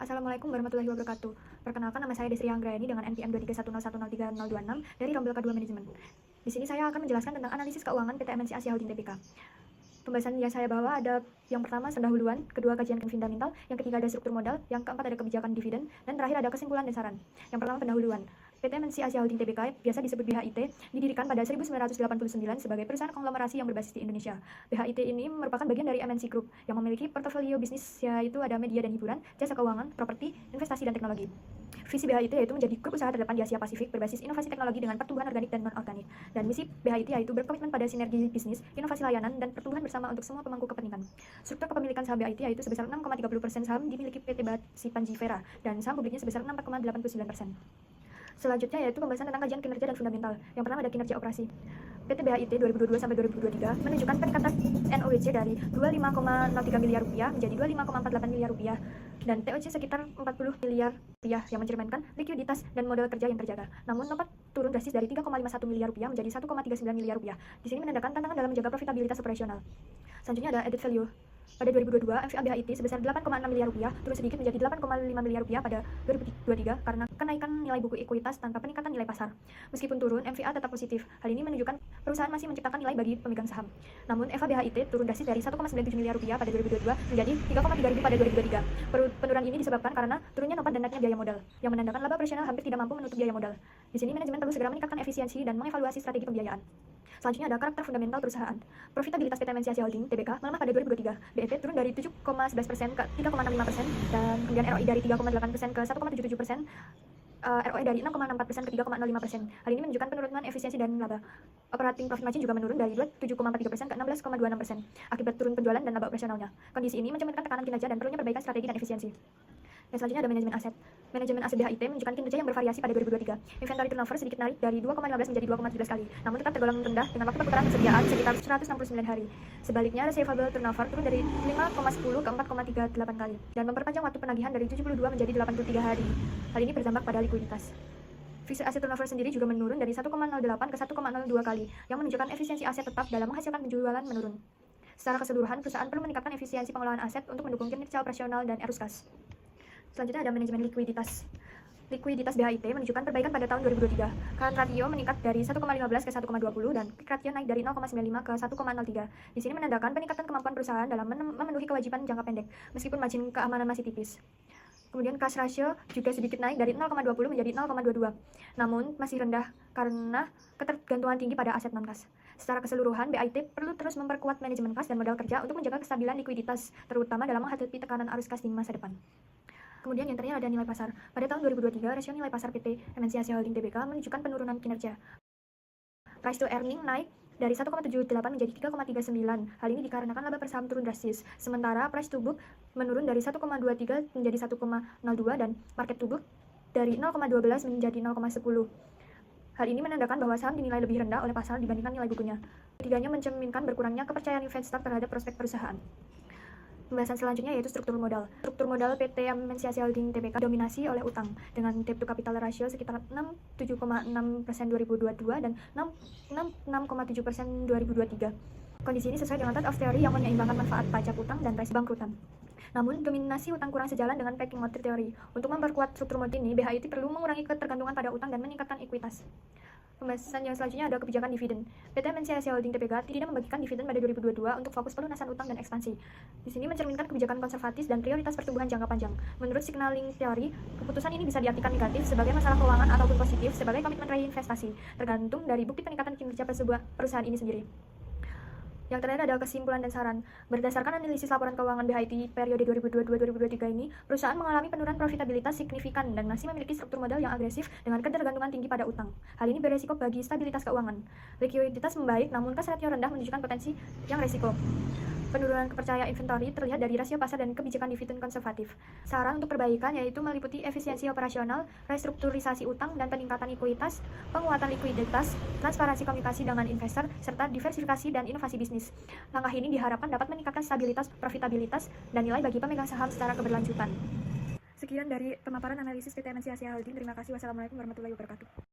Assalamualaikum warahmatullahi wabarakatuh. Perkenalkan, nama saya Desri Anggraeni dengan NPM 23101030026 dari Rombel K2 Manajemen. Di sini saya akan menjelaskan tentang analisis keuangan PT MNC Asia Holding Tbk. Pembahasan yang saya bawa ada yang pertama pendahuluan, kedua kajian fundamental, yang ketiga ada struktur modal, yang keempat ada kebijakan dividen, dan terakhir ada kesimpulan dan saran. Yang pertama pendahuluan. PT MNC Asia Holding Tbk, biasa disebut BHIT, didirikan pada 1989 sebagai perusahaan konglomerasi yang berbasis di Indonesia. BHIT ini merupakan bagian dari MNC Group yang memiliki portofolio bisnis yaitu ada media dan hiburan, jasa keuangan, properti, investasi, dan teknologi. Visi BHIT yaitu menjadi grup usaha terdepan di Asia Pasifik berbasis inovasi teknologi dengan pertumbuhan organik dan non-organik. Dan misi BHIT yaitu berkomitmen pada sinergi bisnis, inovasi layanan, dan pertumbuhan bersama untuk semua pemangku kepentingan. Struktur kepemilikan saham BHIT yaitu sebesar 6,30% saham dimiliki PT Basi Panjivera dan saham publiknya sebesar 6,89%. Selanjutnya yaitu pembahasan tentang kajian kinerja dan fundamental. Yang pertama ada kinerja operasi. PT BHIT 2022 sampai 2023 menunjukkan peningkatan NOWC dari 25,03 miliar rupiah menjadi 25,48 miliar rupiah dan TOC sekitar 40 miliar rupiah yang mencerminkan likuiditas dan modal kerja yang terjaga. Namun NOPAT turun drastis dari 3,51 miliar rupiah menjadi 1,39 miliar rupiah. Di sini menandakan tantangan dalam menjaga profitabilitas operasional. Selanjutnya ada added value. Pada 2022, MVA BHIT sebesar 8,6 miliar rupiah, turun sedikit menjadi 8,5 miliar rupiah pada 2023 karena kenaikan nilai buku ekuitas tanpa peningkatan nilai pasar. Meskipun turun, MVA tetap positif. Hal ini menunjukkan perusahaan masih menciptakan nilai bagi pemegang saham. Namun, EVA BHIT turun drastis dari 1,97 miliar rupiah pada 2022 menjadi 3,3 ribu pada 2023. Penurunan ini disebabkan karena turunnya NOPAT dan naiknya biaya modal, yang menandakan laba operasional hampir tidak mampu menutup biaya modal. Di sini manajemen perlu segera meningkatkan efisiensi dan mengevaluasi strategi pembiayaan. Selanjutnya ada karakter fundamental perusahaan. Profitabilitas PT MNC Asia Holding Tbk melemah pada 2023. BEP turun dari 7,11% ke 3,65% dan kemudian ROI dari 3,8% ke 1,77%. ROE dari 6,64% ke 3,05%. Hal ini menunjukkan penurunan efisiensi dan laba. Operating profit margin juga menurun dari 7,43% ke 16,26% akibat turun penjualan dan laba operasionalnya. Kondisi ini mencerminkan tekanan kinerja dan perlunya perbaikan strategi dan efisiensi. Yang selanjutnya ada manajemen aset. Manajemen aset BHIT menunjukkan kinerja yang bervariasi pada 2023. Inventory turnover sedikit naik dari 2,15 menjadi 2,17 kali, namun tetap tergolong rendah dengan waktu perputaran persediaan sekitar 169 hari. Sebaliknya, receivable turnover turun dari 5,10 ke 4,38 kali dan memperpanjang waktu penagihan dari 72 menjadi 83 hari. Hal ini berdampak pada likuiditas. Fixed asset turnover sendiri juga menurun dari 1,08 ke 1,02 kali, yang menunjukkan efisiensi aset tetap dalam menghasilkan penjualan menurun. Secara keseluruhan, perusahaan perlu meningkatkan efisiensi pengelolaan aset untuk mendukung kinerja operasional dan arus kas. Selanjutnya ada manajemen likuiditas. Likuiditas BHIT menunjukkan perbaikan pada tahun 2023. Current ratio meningkat dari 1,15 ke 1,20 dan quick ratio naik dari 0,95 ke 1,03. Di sini menandakan peningkatan kemampuan perusahaan dalam memenuhi kewajiban jangka pendek, meskipun margin keamanan masih tipis. Kemudian cash ratio juga sedikit naik dari 0,20 menjadi 0,22, namun masih rendah karena ketergantungan tinggi pada aset non-kas. Secara keseluruhan, BHIT perlu terus memperkuat manajemen kas dan modal kerja untuk menjaga kestabilan likuiditas, terutama dalam menghadapi tekanan arus kas di masa depan. Kemudian yang terakhir ada nilai pasar. Pada tahun 2023, rasio nilai pasar PT MNC Asia Holding Tbk menunjukkan penurunan kinerja. Price to earning naik dari 1,78 menjadi 3,39. Hal ini dikarenakan laba per saham turun drastis. Sementara price to book menurun dari 1,23 menjadi 1,02 dan market to book dari 0,12 menjadi 0,10. Hal ini menandakan bahwa saham dinilai lebih rendah oleh pasar dibandingkan nilai bukunya. Ketiganya mencerminkan berkurangnya kepercayaan investor terhadap prospek perusahaan. Pembahasan selanjutnya yaitu struktur modal. Struktur modal PT MNC Asia Holding Tbk dominasi oleh utang dengan debt to capital ratio sekitar 67,6% 2022 dan 66,7% 2023. Kondisi ini sesuai dengan Trade-off Theory yang menyeimbangkan manfaat pajak utang dan resiko bangkrutan. Namun, dominasi utang kurang sejalan dengan packing order theory. Untuk memperkuat struktur modal ini, BHIT perlu mengurangi ketergantungan pada utang dan meningkatkan ekuitas. Pembahasan yang selanjutnya ada kebijakan dividen. PT MNC Asia Holding Tbk tidak membagikan dividen pada 2022 untuk fokus pelunasan utang dan ekspansi. Di sini mencerminkan kebijakan konservatif dan prioritas pertumbuhan jangka panjang. Menurut signaling teori, keputusan ini bisa diartikan negatif sebagai masalah keuangan ataupun positif sebagai komitmen reinvestasi, tergantung dari bukti peningkatan kinerja perusahaan ini sendiri. Yang terakhir adalah kesimpulan dan saran. Berdasarkan analisis laporan keuangan BHIT periode 2022-2023 ini, perusahaan mengalami penurunan profitabilitas signifikan dan masih memiliki struktur modal yang agresif dengan ketergantungan tinggi pada utang. Hal ini beresiko bagi stabilitas keuangan. Likuiditas membaik, namun cash ratio rendah menunjukkan potensi yang resiko. Penurunan kepercayaan inventory terlihat dari rasio pasar dan kebijakan dividen konservatif. Saran untuk perbaikan yaitu meliputi efisiensi operasional, restrukturisasi utang dan peningkatan likuiditas, penguatan likuiditas, transparansi komunikasi dengan investor, serta diversifikasi dan inovasi bisnis. Langkah ini diharapkan dapat meningkatkan stabilitas, profitabilitas, dan nilai bagi pemegang saham secara keberlanjutan. Sekian dari pemaparan analisis PT MNC Asia Holding. Terima kasih. Wassalamualaikum warahmatullahi wabarakatuh.